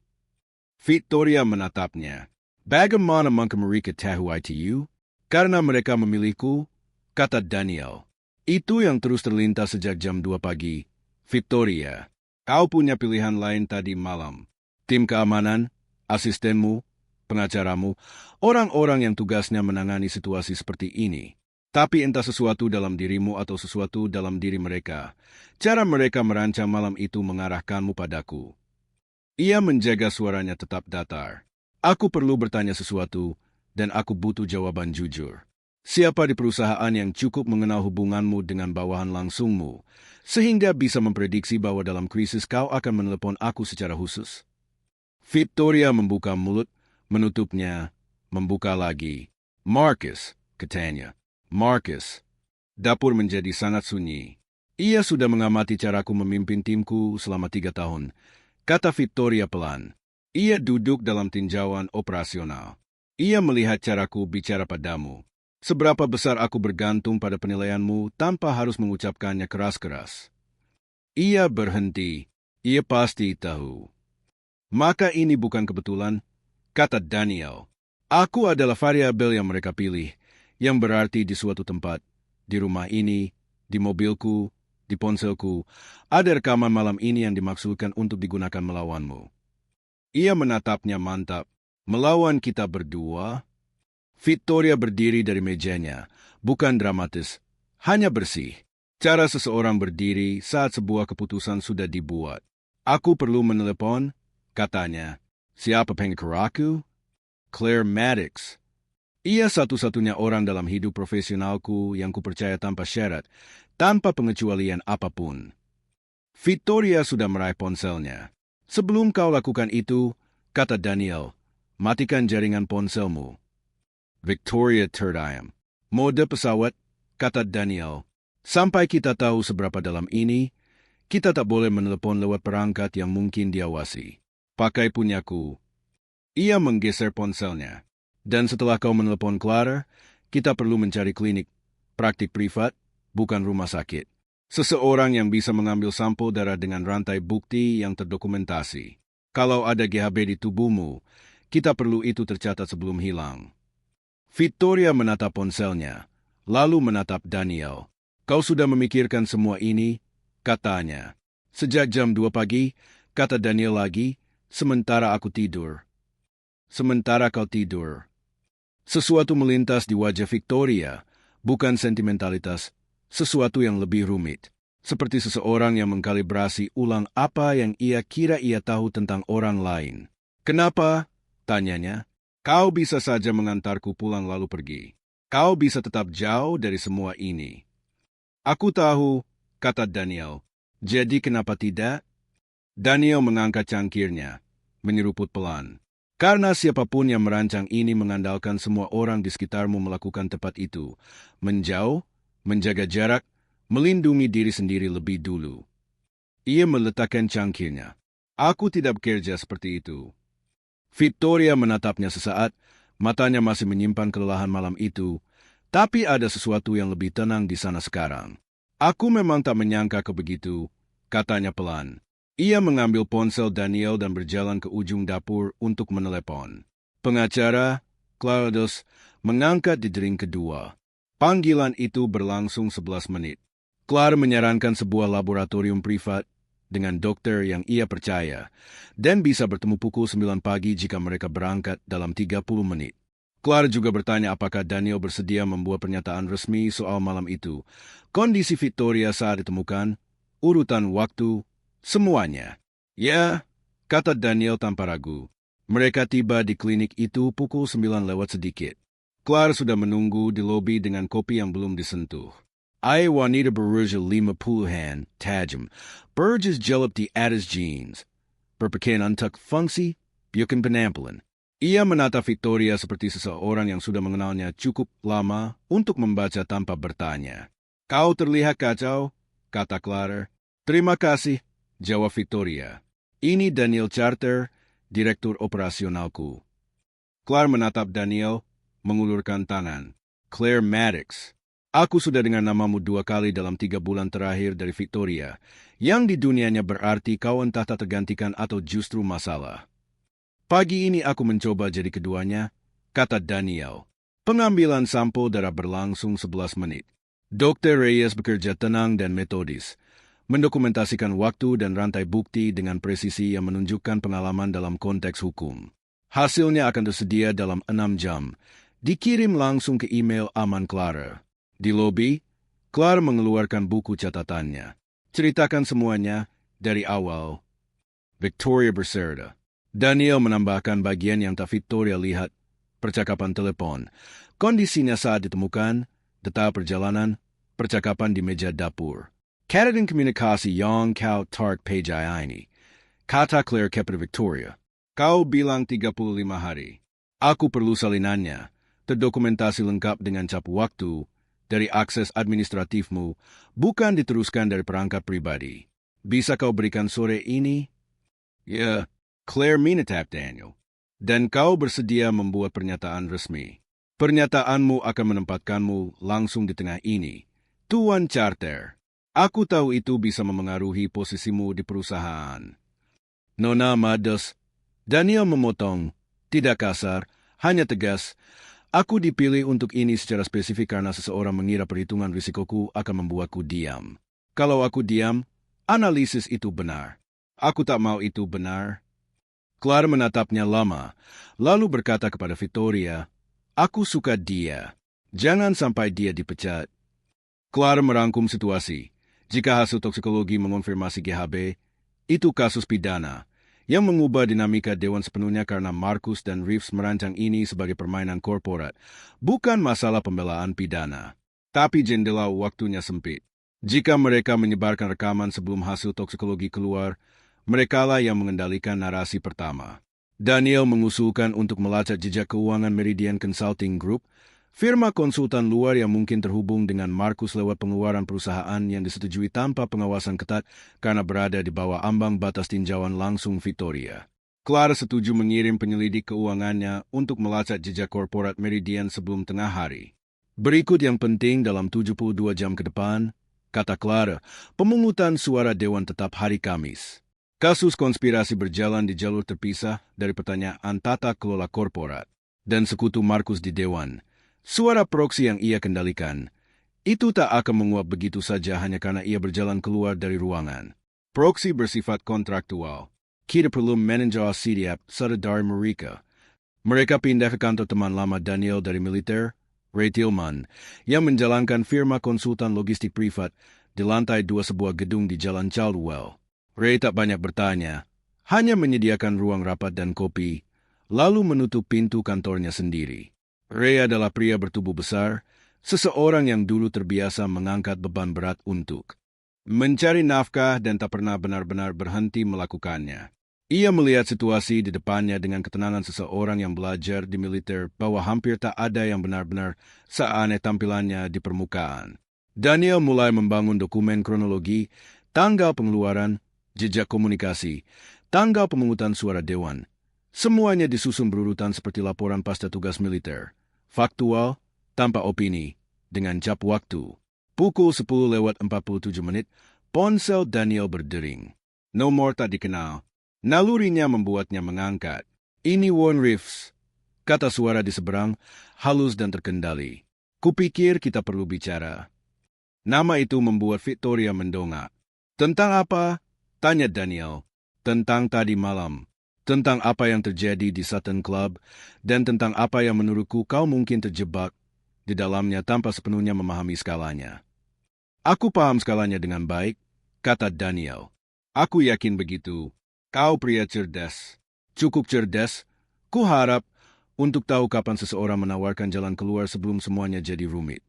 Victoria menatapnya. Bagaimana mungkin mereka tahu itu? Karena mereka memilihku, kata Daniel. Itu yang terus terlintas sejak jam 2 pagi. Victoria, kau punya pilihan lain tadi malam. Tim keamanan, asistenmu, pengacaramu, orang-orang yang tugasnya menangani situasi seperti ini. Tapi entah sesuatu dalam dirimu atau sesuatu dalam diri mereka, cara mereka merancang malam itu mengarahkanmu padaku. Ia menjaga suaranya tetap datar. Aku perlu bertanya sesuatu, dan aku butuh jawaban jujur. Siapa di perusahaan yang cukup mengenal hubunganmu dengan bawahan langsungmu, sehingga bisa memprediksi bahwa dalam krisis kau akan menelepon aku secara khusus? Victoria membuka mulut, menutupnya, membuka lagi. Marcus, katanya. Marcus. Dapur menjadi sangat sunyi. Ia sudah mengamati caraku memimpin timku selama 3 tahun, kata Victoria pelan. Ia duduk dalam tinjauan operasional. Ia melihat caraku bicara padamu. Seberapa besar aku bergantung pada penilaianmu tanpa harus mengucapkannya keras-keras. Ia berhenti. Ia pasti tahu. Maka ini bukan kebetulan, kata Daniel. Aku adalah variabel yang mereka pilih, yang berarti di suatu tempat, di rumah ini, di mobilku, di ponselku, ada rekaman malam ini yang dimaksudkan untuk digunakan melawanmu. Ia menatapnya mantap. Melawan kita berdua? Victoria berdiri dari mejanya, bukan dramatis, hanya bersih. Cara seseorang berdiri saat sebuah keputusan sudah dibuat. Aku perlu menelepon, katanya. Siapa pengikir aku? Claire Maddox. Ia satu-satunya orang dalam hidup profesionalku yang kupercaya tanpa syarat, tanpa pengecualian apapun. Victoria sudah meraih ponselnya. Sebelum kau lakukan itu, kata Daniel, matikan jaringan ponselmu. Victoria terdiam. Mode pesawat, kata Daniel. Sampai kita tahu seberapa dalam ini, kita tak boleh menelepon lewat perangkat yang mungkin diawasi. Pakai punyaku. Ia menggeser ponselnya. Dan setelah kau menelepon Clara, kita perlu mencari klinik, praktik privat, bukan rumah sakit. Seseorang yang bisa mengambil sampel darah dengan rantai bukti yang terdokumentasi. Kalau ada GHB di tubuhmu, kita perlu itu tercatat sebelum hilang. Victoria menatap ponselnya, lalu menatap Daniel. Kau sudah memikirkan semua ini? Katanya. Sejak jam 2 pagi, kata Daniel lagi, sementara aku tidur. sementara kau tidur. Sesuatu melintas di wajah Victoria, bukan sentimentalitas, sesuatu yang lebih rumit. Seperti seseorang yang mengkalibrasi ulang apa yang ia kira ia tahu tentang orang lain. Kenapa? Tanyanya. Kau bisa saja mengantarku pulang lalu pergi. Kau bisa tetap jauh dari semua ini. Aku tahu, kata Daniel. Jadi kenapa tidak? Daniel mengangkat cangkirnya, menyeruput pelan. Karena siapapun yang merancang ini mengandalkan semua orang di sekitarmu melakukan tepat itu. Menjauh, menjaga jarak, melindungi diri sendiri lebih dulu. Ia meletakkan cangkirnya. Aku tidak bekerja seperti itu. Victoria menatapnya sesaat, matanya masih menyimpan kelelahan malam itu, tapi ada sesuatu yang lebih tenang di sana sekarang. Aku memang tak menyangka kau begitu, katanya pelan. Ia mengambil ponsel Daniel dan berjalan ke ujung dapur untuk menelepon. Pengacara, Claudius, mengangkat di dering kedua. Panggilan itu berlangsung 11 menit. Clara menyarankan sebuah laboratorium privat dengan dokter yang ia percaya dan bisa bertemu pukul 9 pagi jika mereka berangkat dalam 30 menit. Clara juga bertanya apakah Daniel bersedia membuat pernyataan resmi soal malam itu, kondisi Victoria saat ditemukan, urutan waktu, semuanya. Ya, kata Daniel tanpa ragu. Mereka tiba di klinik itu pukul 9 lewat sedikit. Clara sudah menunggu di lobi dengan kopi yang belum disentuh. Ay wanita berusia 50-an, tajam, berjas jelap di atas jeans, berpakaian antak fungsi, bukan penampilan. Ia menatap Victoria seperti seseorang yang sudah mengenalnya cukup lama untuk membaca tanpa bertanya. Kau terlihat kacau, kata Clara. Terima kasih, jawab Victoria. Ini Daniel Charter, direktur operasionalku. Clara menatap Daniel, mengulurkan tangan. Claire Maddox. Aku sudah dengar namamu 2 kali dalam 3 bulan terakhir dari Victoria, yang di dunianya berarti kau entah tak tergantikan atau justru masalah. Pagi ini aku mencoba jadi keduanya, kata Daniel. Pengambilan sampel darah berlangsung 11 menit. Dr. Reyes bekerja tenang dan metodis, mendokumentasikan waktu dan rantai bukti dengan presisi yang menunjukkan pengalaman dalam konteks hukum. Hasilnya akan tersedia dalam 6 jam, dikirim langsung ke email aman Clara. Di lobi, Clara mengeluarkan buku catatannya. Ceritakan semuanya dari awal. Victoria berserta. Daniel menambahkan bagian yang tak Victoria lihat, percakapan telepon, kondisinya saat ditemukan, data perjalanan, percakapan di meja dapur. Katakan komunikasi yang kau tarik pejai ini. Kata Claire kepada Victoria. Kau bilang 35 hari. Aku perlu salinannya, terdokumentasi lengkap dengan cap waktu, dari akses administratifmu, bukan diteruskan dari perangkat pribadi. Bisa kau berikan sore ini? Ya, Claire menatap Daniel. Dan kau bersedia membuat pernyataan resmi. Pernyataanmu akan menempatkanmu langsung di tengah ini. Tuan Charter, aku tahu itu bisa memengaruhi posisimu di perusahaan. Nona Mados, Daniel memotong, tidak kasar, hanya tegas. Aku dipilih untuk ini secara spesifik karena seseorang mengira perhitungan risikoku akan membuatku diam. Kalau aku diam, analisis itu benar. Aku tak mau itu benar. Clara menatapnya lama, lalu berkata kepada Victoria, aku suka dia. Jangan sampai dia dipecat. Clara merangkum situasi. Jika hasil toksikologi mengonfirmasi GHB, itu kasus pidana yang mengubah dinamika dewan sepenuhnya karena Marcus dan Reeves merancang ini sebagai permainan korporat, bukan masalah pembelaan pidana. Tapi jendela waktunya sempit. Jika mereka menyebarkan rekaman sebelum hasil toksikologi keluar, merekalah yang mengendalikan narasi pertama. Daniel mengusulkan untuk melacak jejak keuangan Meridian Consulting Group, firma konsultan luar yang mungkin terhubung dengan Marcus lewat pengeluaran perusahaan yang disetujui tanpa pengawasan ketat karena berada di bawah ambang batas tinjauan langsung Victoria. Clara setuju mengirim penyelidik keuangannya untuk melacak jejak korporat Meridian sebelum tengah hari. Berikut yang penting dalam 72 jam ke depan, kata Clara, pemungutan suara Dewan Tetap hari Kamis. Kasus konspirasi berjalan di jalur terpisah dari pertanyaan tata kelola korporat dan sekutu Marcus di Dewan. Suara proksi yang ia kendalikan, itu tak akan menguap begitu saja hanya karena ia berjalan keluar dari ruangan. Proksi bersifat kontraktual. Kita perlu meninjau setiap dari mereka. Mereka pindah ke kantor teman lama Daniel dari militer, Ray Tillman, yang menjalankan firma konsultan logistik privat di lantai 2 sebuah gedung di Jalan Caldwell. Ray tak banyak bertanya, hanya menyediakan ruang rapat dan kopi, lalu menutup pintu kantornya sendiri. Ray adalah pria bertubuh besar, seseorang yang dulu terbiasa mengangkat beban berat untuk mencari nafkah dan tak pernah benar-benar berhenti melakukannya. Ia melihat situasi di depannya dengan ketenangan seseorang yang belajar di militer bahwa hampir tak ada yang benar-benar seaneh tampilannya di permukaan. Daniel mulai membangun dokumen kronologi, tanggal pengeluaran, jejak komunikasi, tanggal pemungutan suara dewan. Semuanya disusun berurutan seperti laporan pasca tugas militer. Faktual, tanpa opini, dengan cap waktu. Pukul 10:47, ponsel Daniel berdering. Nomor tak dikenal. Nalurinya membuatnya mengangkat. Ini Warren Reeves, kata suara di seberang, halus dan terkendali. Kupikir kita perlu bicara. Nama itu membuat Victoria mendongak. Tentang apa? Tanya Daniel. Tentang tadi malam. Tentang apa yang terjadi di Sutton Club, dan tentang apa yang menurutku kau mungkin terjebak di dalamnya tanpa sepenuhnya memahami skalanya. Aku paham skalanya dengan baik, kata Daniel. Aku yakin begitu. Kau pria cerdas. Cukup cerdas, kuharap, untuk tahu kapan seseorang menawarkan jalan keluar sebelum semuanya jadi rumit.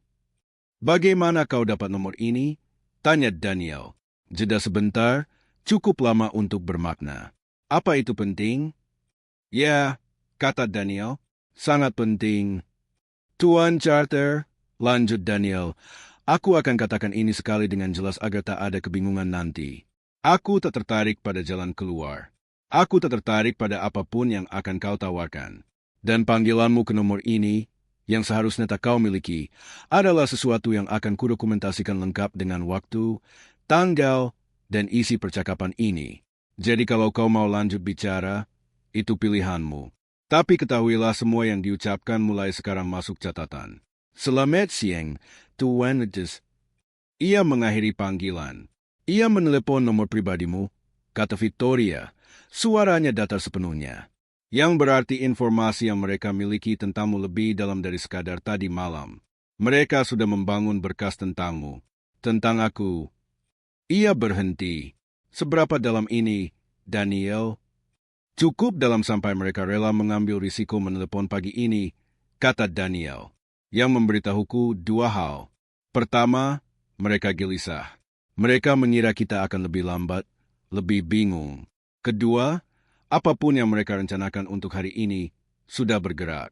Bagaimana kau dapat nomor ini? Tanya Daniel. Jeda sebentar, cukup lama untuk bermakna. Apa itu penting? Ya, kata Daniel, sangat penting. Tuan Charter, lanjut Daniel, aku akan katakan ini sekali dengan jelas agar tak ada kebingungan nanti. Aku tak tertarik pada jalan keluar. Aku tak tertarik pada apapun yang akan kau tawarkan. Dan panggilanmu ke nomor ini, yang seharusnya tak kau miliki, adalah sesuatu yang akan kudokumentasikan lengkap dengan waktu, tanggal, dan isi percakapan ini. Jadi kalau kau mau lanjut bicara, itu pilihanmu. Tapi ketahuilah semua yang diucapkan mulai sekarang masuk catatan. Selamat siang, Tuan Ledes. Ia mengakhiri panggilan. Ia menelepon nomor pribadimu, kata Victoria. Suaranya datar sepenuhnya. Yang berarti informasi yang mereka miliki tentangmu lebih dalam dari sekadar tadi malam. Mereka sudah membangun berkas tentangmu. Tentang aku. Ia berhenti. Seberapa dalam ini, Daniel? Cukup dalam sampai mereka rela mengambil risiko menelepon pagi ini, kata Daniel. Yang memberitahuku dua hal. Pertama, mereka gelisah. Mereka mengira kita akan lebih lambat, lebih bingung. Kedua, apapun yang mereka rencanakan untuk hari ini sudah bergerak.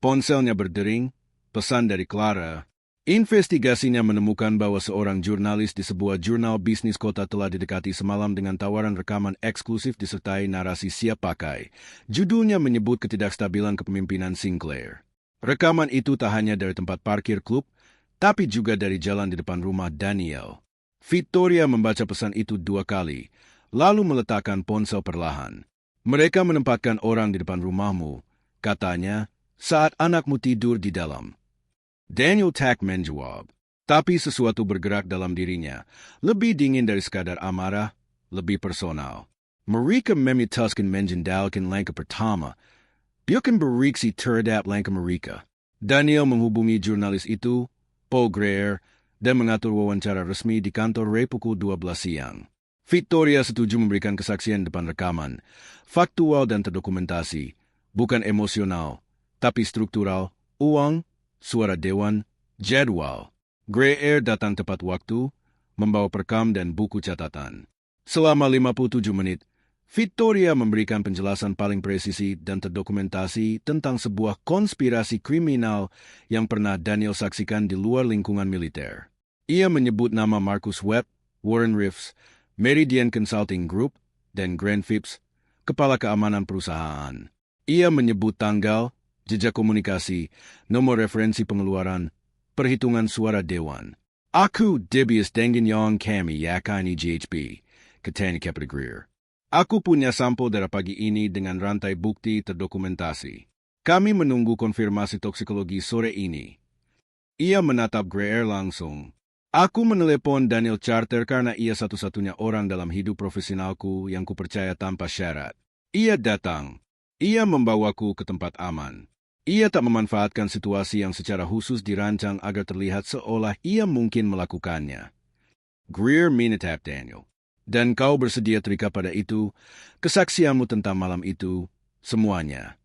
Ponselnya berdering, pesan dari Clara. Investigasinya menemukan bahwa seorang jurnalis di sebuah jurnal bisnis kota telah didekati semalam dengan tawaran rekaman eksklusif disertai narasi siap pakai. Judulnya menyebut ketidakstabilan kepemimpinan Sinclair. Rekaman itu tak hanya dari tempat parkir klub, tapi juga dari jalan di depan rumah Daniel. Victoria membaca pesan itu 2 kali, lalu meletakkan ponsel perlahan. Mereka menempatkan orang di depan rumahmu, katanya, saat anakmu tidur di dalam. Daniel tak menjawab, tapi sesuatu bergerak dalam dirinya, lebih dingin dari sekadar amarah, lebih personal. Mereka memutuskan menjendalkan langkah pertama, biarkan beriksi terhadap langkah mereka. Daniel menghubungi jurnalis itu, Paul Greer, dan mengatur wawancara resmi di kantor Ray pukul 12 siang. Victoria setuju memberikan kesaksian depan rekaman, faktual dan terdokumentasi, bukan emosional, tapi struktural, uang, suara dewan, jadwal. Greer datang tepat waktu, membawa perekam dan buku catatan. Selama 57 menit, Victoria memberikan penjelasan paling presisi dan terdokumentasi tentang sebuah konspirasi kriminal yang pernah Daniel saksikan di luar lingkungan militer. Ia menyebut nama Marcus Webb, Warren Reeves, Meridian Consulting Group, dan Grant Phipps, kepala keamanan perusahaan. Ia menyebut tanggal, jejak komunikasi, nomor referensi pengeluaran, perhitungan suara dewan. Aku debias dengan yang kami yakini GHB, katanya Captain Greer. Aku punya sampel darah pagi ini dengan rantai bukti terdokumentasi. Kami menunggu konfirmasi toksikologi sore ini. Ia menatap Greer langsung. Aku menelepon Daniel Charter karena ia satu-satunya orang dalam hidup profesionalku yang kupercaya tanpa syarat. Ia datang. Ia membawaku ke tempat aman. Ia tak memanfaatkan situasi yang secara khusus dirancang agar terlihat seolah ia mungkin melakukannya. Greer menatap Daniel. Dan kau bersedia terikat pada itu, kesaksianmu tentang malam itu, semuanya.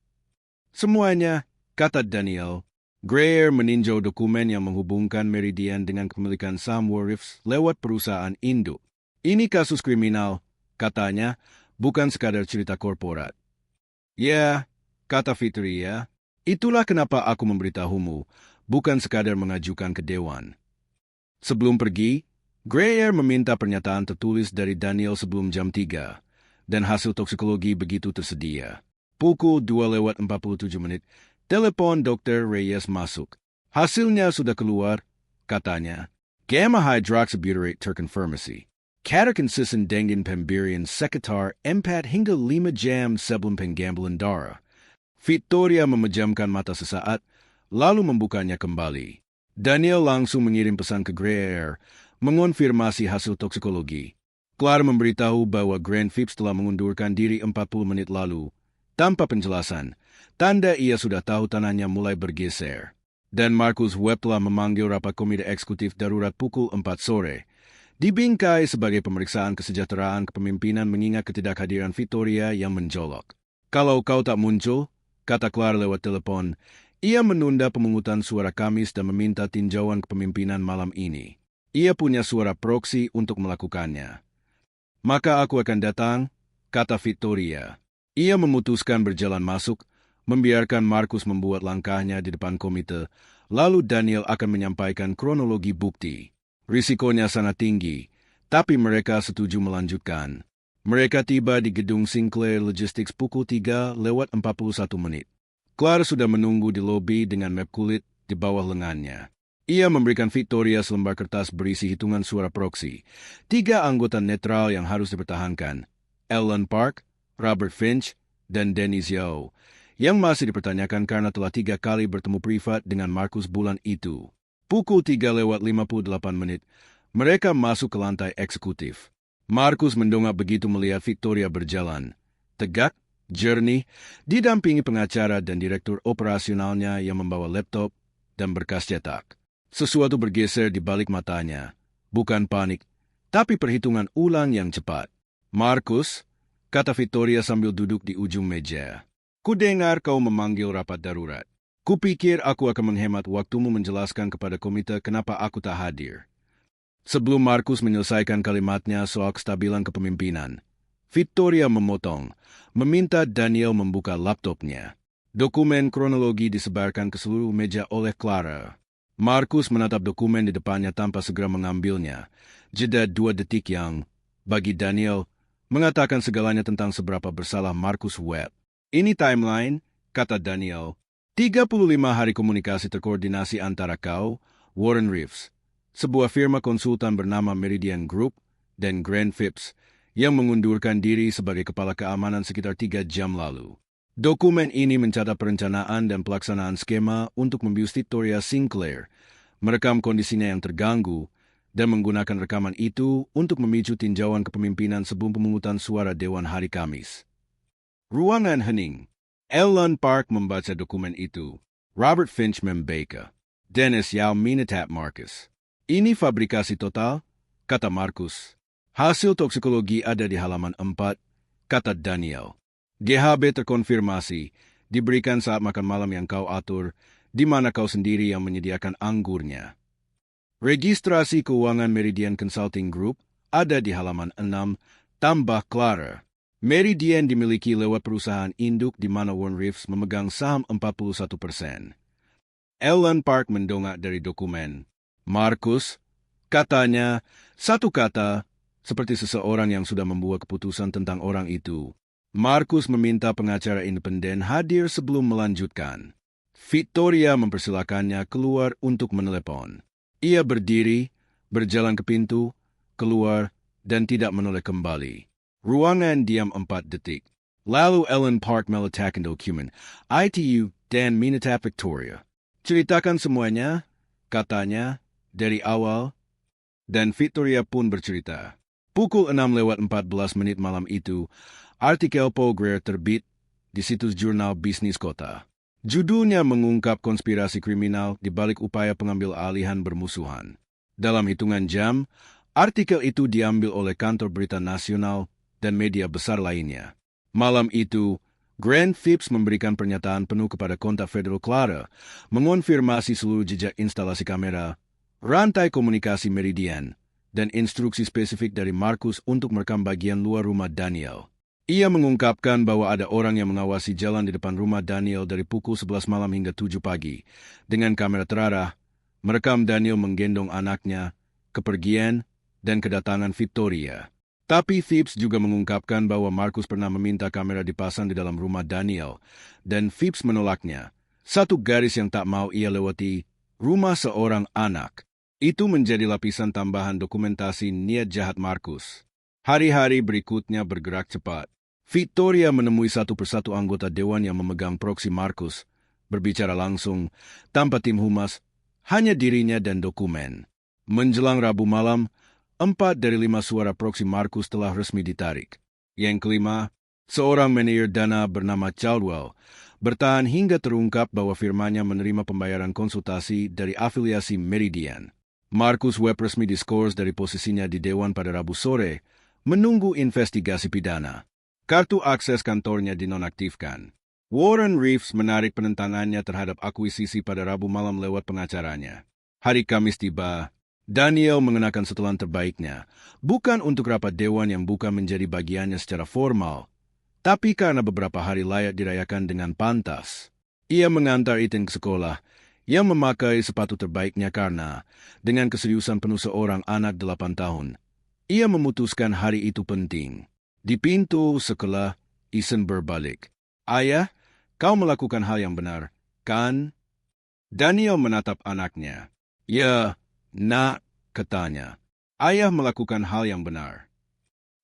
Semuanya, kata Daniel. Greer meninjau dokumen yang menghubungkan Meridian dengan kepemilikan saham Warriors lewat perusahaan induk. Ini kasus kriminal, katanya, bukan sekadar cerita korporat. Ya, kata Fitria, itulah kenapa aku memberitahumu, bukan sekadar mengajukan ke Dewan. Sebelum pergi, Greer meminta pernyataan tertulis dari Daniel sebelum jam 3, dan hasil toksikologi begitu tersedia. Pukul 2:47, telepon Dr. Reyes masuk. Hasilnya sudah keluar, katanya. Gamma hydroxybutyrate terkonfirmasi. Kadar konsisten dengan pemberian sekitar 4 hingga 5 jam sebelum penggambalan darah. Victoria memejamkan mata sesaat, lalu membukanya kembali. Daniel langsung mengirim pesan ke Greer, mengonfirmasi hasil toksikologi. Clara memberitahu bahwa Grant Phipps telah mengundurkan diri 40 menit lalu. Tanpa penjelasan, tanda ia sudah tahu tanahnya mulai bergeser. Dan Marcus Webb telah memanggil rapat komite eksekutif darurat pukul 4 sore. Dibingkai sebagai pemeriksaan kesejahteraan kepemimpinan mengingat ketidakhadiran Victoria yang menjolok. Kalau kau tak muncul, kata Clara lewat telepon, ia menunda pemungutan suara Kamis dan meminta tinjauan kepemimpinan malam ini. Ia punya suara proksi untuk melakukannya. Maka aku akan datang, kata Victoria. Ia memutuskan berjalan masuk, membiarkan Marcus membuat langkahnya di depan komite, lalu Daniel akan menyampaikan kronologi bukti. Risikonya sangat tinggi, tapi mereka setuju melanjutkan. Mereka tiba di gedung Sinclair Logistics pukul 3:41. Clara sudah menunggu di lobi dengan map kulit di bawah lengannya. Ia memberikan Victoria selembar kertas berisi hitungan suara proksi. 3 anggota netral yang harus dipertahankan. Ellen Park, Robert Finch, dan Dennis Yeo, yang masih dipertanyakan karena telah 3 kali bertemu privat dengan Marcus bulan itu. Pukul 3:58, mereka masuk ke lantai eksekutif. Marcus mendongak begitu melihat Victoria berjalan. Tegak, jernih, didampingi pengacara dan direktur operasionalnya yang membawa laptop dan berkas cetak. Sesuatu bergeser di balik matanya. Bukan panik, tapi perhitungan ulang yang cepat. Marcus, kata Victoria sambil duduk di ujung meja. Kudengar kau memanggil rapat darurat. Kupikir aku akan menghemat waktumu menjelaskan kepada komite kenapa aku tak hadir. Sebelum Marcus menyelesaikan kalimatnya soal kestabilan kepemimpinan, Victoria memotong, meminta Daniel membuka laptopnya. Dokumen kronologi disebarkan ke seluruh meja oleh Clara. Marcus menatap dokumen di depannya tanpa segera mengambilnya. Jeda 2 detik yang, bagi Daniel, mengatakan segalanya tentang seberapa bersalah Marcus Webb. Ini timeline, kata Daniel. 35 hari komunikasi terkoordinasi antara kau, Warren Reeves, sebuah firma konsultan bernama Meridian Group, dan Grant Phipps, yang mengundurkan diri sebagai kepala keamanan sekitar 3 jam lalu. Dokumen ini mencatat perencanaan dan pelaksanaan skema untuk membius Victoria Sinclair, merekam kondisinya yang terganggu, dan menggunakan rekaman itu untuk memicu tinjauan kepemimpinan sebelum pemungutan suara Dewan hari Kamis. Ruangan hening. Ellen Park membaca dokumen itu. Robert Finch membaca. Dennis Yao menatap Marcus. Ini fabrikasi total, kata Marcus. Hasil toksikologi ada di halaman 4, kata Daniel. GHB terkonfirmasi, diberikan saat makan malam yang kau atur, di mana kau sendiri yang menyediakan anggurnya. Registrasi keuangan Meridian Consulting Group ada di halaman 6, tambah Clara. Meridian dimiliki lewat perusahaan induk di mana Warren Reeves memegang saham 41%. Ellen Park mendongak dari dokumen. Marcus, katanya, satu kata, seperti seseorang yang sudah membuat keputusan tentang orang itu. Marcus meminta pengacara independen hadir sebelum melanjutkan. Victoria mempersilakannya keluar untuk menelepon. Ia berdiri, berjalan ke pintu, keluar, dan tidak menoleh kembali. Ruangan diam 4 detik. Lalu Ellen Park meletakkan dokumen. ITU dan menatap Victoria. Ceritakan semuanya, katanya, dari awal, dan Victoria pun bercerita. Pukul 6:14 malam itu, artikel Paul Greer terbit, di situs jurnal bisnis kota. Judulnya mengungkap konspirasi kriminal di balik upaya pengambil alihan bermusuhan. Dalam hitungan jam, artikel itu diambil oleh kantor berita nasional dan media besar lainnya. Malam itu, Grant Phipps memberikan pernyataan penuh kepada kontak Federal Clara, mengonfirmasi seluruh jejak instalasi kamera, rantai komunikasi Meridian, dan instruksi spesifik dari Marcus untuk merekam bagian luar rumah Daniel. Ia mengungkapkan bahwa ada orang yang mengawasi jalan di depan rumah Daniel dari pukul 11 malam hingga 7 pagi. Dengan kamera terarah, merekam Daniel menggendong anaknya, kepergian, dan kedatangan Victoria. Tapi Phipps juga mengungkapkan bahwa Marcus pernah meminta kamera dipasang di dalam rumah Daniel, dan Phipps menolaknya. Satu garis yang tak mau ia lewati, rumah seorang anak. Itu menjadi lapisan tambahan dokumentasi niat jahat Marcus. Hari-hari berikutnya bergerak cepat. Victoria menemui satu persatu anggota dewan yang memegang proksi Marcus, berbicara langsung, tanpa tim humas, hanya dirinya dan dokumen. Menjelang Rabu malam, 4 dari 5 suara proksi Marcus telah resmi ditarik. Yang kelima, seorang manajer dana bernama Caldwell bertahan hingga terungkap bahwa firmanya menerima pembayaran konsultasi dari afiliasi Meridian. Marcus Webb resmi diskors dari posisinya di dewan pada Rabu sore, menunggu investigasi pidana. Kartu akses kantornya dinonaktifkan. Warren Reeves menarik penentangannya terhadap akuisisi pada Rabu malam lewat pengacaranya. Hari Kamis tiba, Daniel mengenakan setelan terbaiknya, bukan untuk rapat dewan yang bukan menjadi bagiannya secara formal, tapi karena beberapa hari layak dirayakan dengan pantas. Ia mengantar Ethan ke sekolah, yang memakai sepatu terbaiknya karena, dengan keseriusan penuh seorang anak 8 tahun, ia memutuskan hari itu penting. Di pintu sekolah, Ethan berbalik. "Ayah, kau melakukan hal yang benar, kan?" Daniel menatap anaknya. "Ya, nak," katanya. "Ayah melakukan hal yang benar."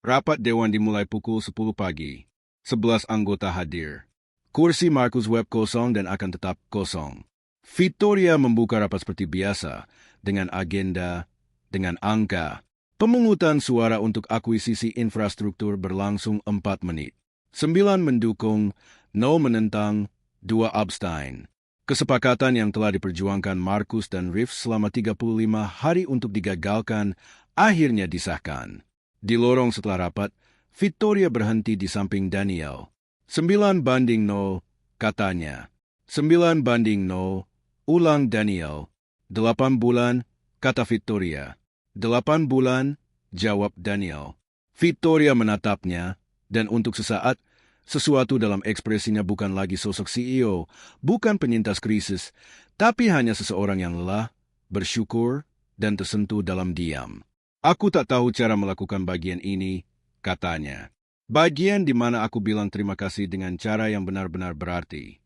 Rapat dewan dimulai pukul 10 pagi. 11 anggota hadir. Kursi Marcus Webb kosong dan akan tetap kosong. Victoria membuka rapat seperti biasa, dengan agenda, dengan angka. Pemungutan suara untuk akuisisi infrastruktur berlangsung 4 menit. 9 mendukung, 0 menentang, 2 abstain. Kesepakatan yang telah diperjuangkan Marcus dan Reeves selama 35 hari untuk digagalkan akhirnya disahkan. Di lorong setelah rapat, Victoria berhenti di samping Daniel. 9-0, katanya. 9-0, ulang Daniel. 8 bulan, kata Victoria. 8 bulan, jawab Daniel. Victoria menatapnya, dan untuk sesaat, sesuatu dalam ekspresinya bukan lagi sosok CEO, bukan penyintas krisis, tapi hanya seseorang yang lelah, bersyukur, dan tersentuh dalam diam. "Aku tak tahu cara melakukan bagian ini," katanya. "Bagian di mana aku bilang terima kasih dengan cara yang benar-benar berarti."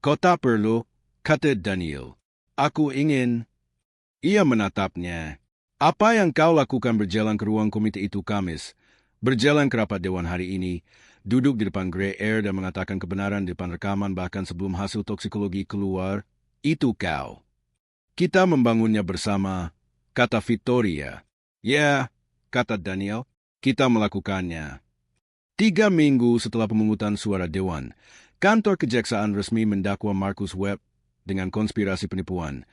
"Kau tak perlu," kata Daniel. "Aku ingin." Ia menatapnya. "Apa yang kau lakukan berjalan ke ruang komite itu Kamis, berjalan ke rapat dewan hari ini, duduk di depan Grey Air dan mengatakan kebenaran di depan rekaman bahkan sebelum hasil toksikologi keluar, itu kau. Kita membangunnya bersama," kata Victoria. "Ya," kata Daniel, "kita melakukannya." 3 minggu setelah pemungutan suara dewan, kantor kejaksaan resmi mendakwa Marcus Webb dengan konspirasi penipuan,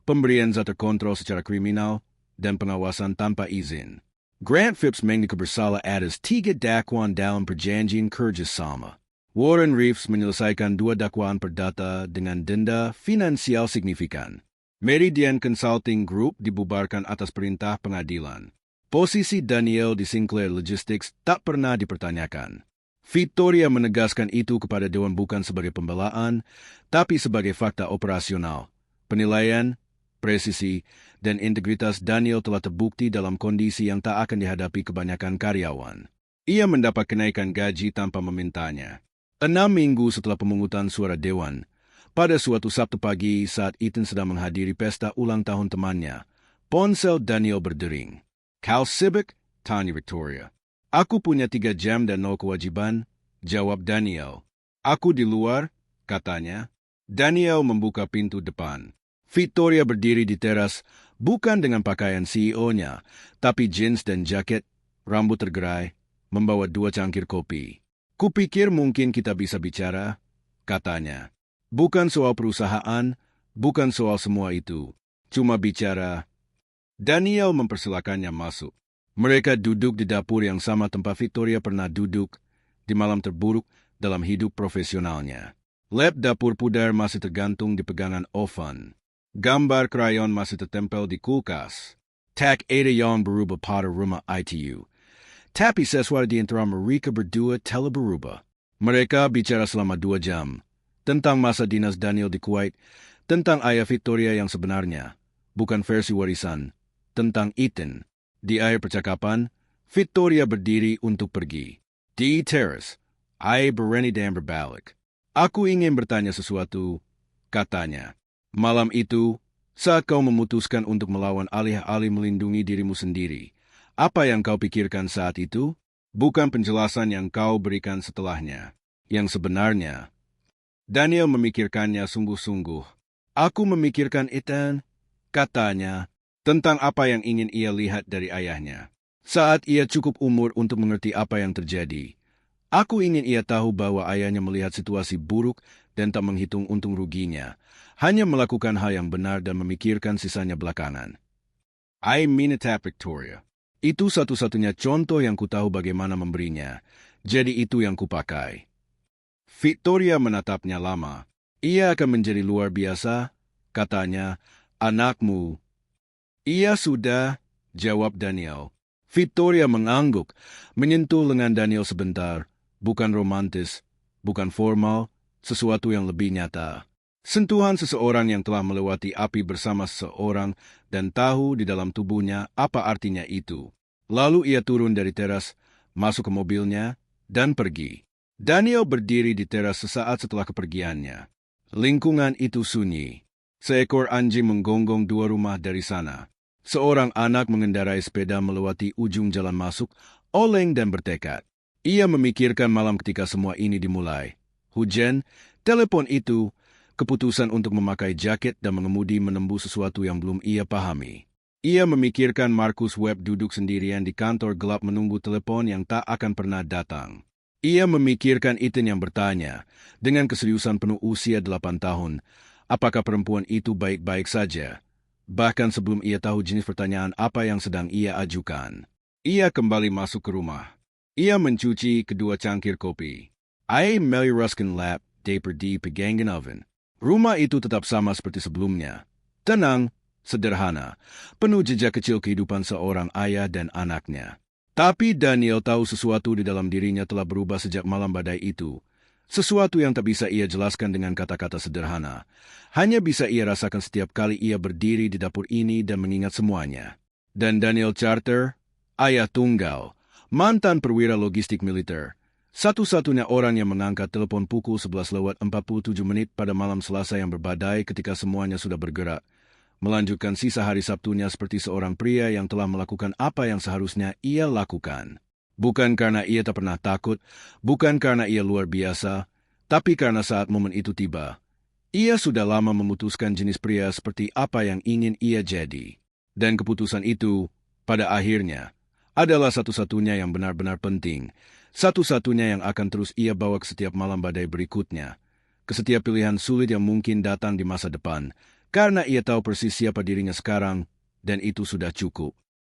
pemberian zat terkontrol secara kriminal, dan pengawasan tanpa izin. Grant Phipps mengaku bersalah atas 3 dakwaan dalam perjanjian kerjasama. Warren Reeves menyelesaikan 2 dakwaan perdata dengan denda finansial signifikan. Meridian Consulting Group dibubarkan atas perintah pengadilan. Posisi Daniel di Sinclair Logistics tak pernah dipertanyakan. Victoria menegaskan itu kepada dewan bukan sebagai pembelaan, tapi sebagai fakta operasional. Penilaian, presisi, dan integritas Daniel telah terbukti dalam kondisi yang tak akan dihadapi kebanyakan karyawan. Ia mendapat kenaikan gaji tanpa memintanya. 6 minggu setelah pemungutan suara dewan, pada suatu Sabtu pagi saat Ethan sedang menghadiri pesta ulang tahun temannya, ponsel Daniel berdering. "Kau sibuk?" tanya Victoria. "Aku punya 3 jam dan 0 kewajiban," jawab Daniel. "Aku di luar," katanya. Daniel membuka pintu depan. Victoria berdiri di teras, bukan dengan pakaian CEO-nya, tapi jeans dan jaket, rambut tergerai, membawa 2 cangkir kopi. Kupikir mungkin kita bisa bicara, katanya. Bukan soal perusahaan, bukan soal semua itu. Cuma bicara. Daniel mempersilakannya masuk. Mereka duduk di dapur yang sama tempat Victoria pernah duduk di malam terburuk dalam hidup profesionalnya. Lap dapur pudar masih tergantung di pegangan oven. Gambar krayon masih tertempel di kulkas. Tak ada yang berubah pada rumah ITU. Tapi sesuatu di antara mereka berdua telah berubah. Mereka bicara selama 2 jam. Tentang masa dinas Daniel di Kuwait. Tentang ayah Victoria yang sebenarnya. Bukan versi warisan. Tentang Ethan. Di akhir percakapan, Victoria berdiri untuk pergi. Di teras, I berani dan berbalik. Aku ingin bertanya sesuatu, katanya. Malam itu, saat kau memutuskan untuk melawan alih-alih melindungi dirimu sendiri, apa yang kau pikirkan saat itu? Bukan penjelasan yang kau berikan setelahnya. Yang sebenarnya, Daniel memikirkannya sungguh-sungguh. Aku memikirkan Ethan, katanya, tentang apa yang ingin ia lihat dari ayahnya. Saat ia cukup umur untuk mengerti apa yang terjadi, aku ingin ia tahu bahwa ayahnya melihat situasi buruk dan tak menghitung untung ruginya, hanya melakukan hal yang benar dan memikirkan sisanya belakangan. I mean it, Victoria. Itu satu-satunya contoh yang ku tahu bagaimana memberinya, jadi itu yang kupakai. Victoria menatapnya lama. Ia akan menjadi luar biasa, katanya, anakmu. Ia sudah, jawab Daniel. Victoria mengangguk, menyentuh lengan Daniel sebentar, bukan romantis, bukan formal, sesuatu yang lebih nyata. Sentuhan seseorang yang telah melewati api bersama seseorang dan tahu di dalam tubuhnya apa artinya itu. Lalu ia turun dari teras, masuk ke mobilnya, dan pergi. Daniel berdiri di teras sesaat setelah kepergiannya. Lingkungan itu sunyi. Seekor anjing menggonggong 2 rumah dari sana. Seorang anak mengendarai sepeda melewati ujung jalan masuk, oleng dan bertekad. Ia memikirkan malam ketika semua ini dimulai. Hujan, telepon itu, keputusan untuk memakai jaket dan mengemudi menembus sesuatu yang belum ia pahami. Ia memikirkan Marcus Webb duduk sendirian di kantor gelap menunggu telepon yang tak akan pernah datang. Ia memikirkan Ethan yang bertanya, dengan keseriusan penuh usia 8 tahun, apakah perempuan itu baik-baik saja? Bahkan sebelum ia tahu jenis pertanyaan apa yang sedang ia ajukan. Ia kembali masuk ke rumah. Ia mencuci kedua cangkir kopi. I Melly Ruskin lap, daper di pegangan oven. Rumah itu tetap sama seperti sebelumnya. Tenang, sederhana, penuh jejak kecil kehidupan seorang ayah dan anaknya. Tapi Daniel tahu sesuatu di dalam dirinya telah berubah sejak malam badai itu. Sesuatu yang tak bisa ia jelaskan dengan kata-kata sederhana. Hanya bisa ia rasakan setiap kali ia berdiri di dapur ini dan mengingat semuanya. Dan Daniel Charter, ayah tunggal, mantan perwira logistik militer, satu-satunya orang yang mengangkat telepon pukul 11:47 pada malam Selasa yang berbadai ketika semuanya sudah bergerak, melanjutkan sisa hari Sabtunya seperti seorang pria yang telah melakukan apa yang seharusnya ia lakukan. Bukan karena ia tak pernah takut, bukan karena ia luar biasa, tapi karena saat momen itu tiba, ia sudah lama memutuskan jenis pria seperti apa yang ingin ia jadi. Dan keputusan itu, pada akhirnya, adalah satu-satunya yang benar-benar penting, satu-satunya yang akan terus ia bawa ke setiap malam badai berikutnya, ke setiap pilihan sulit yang mungkin datang di masa depan, karena ia tahu persis siapa dirinya sekarang, dan itu sudah cukup.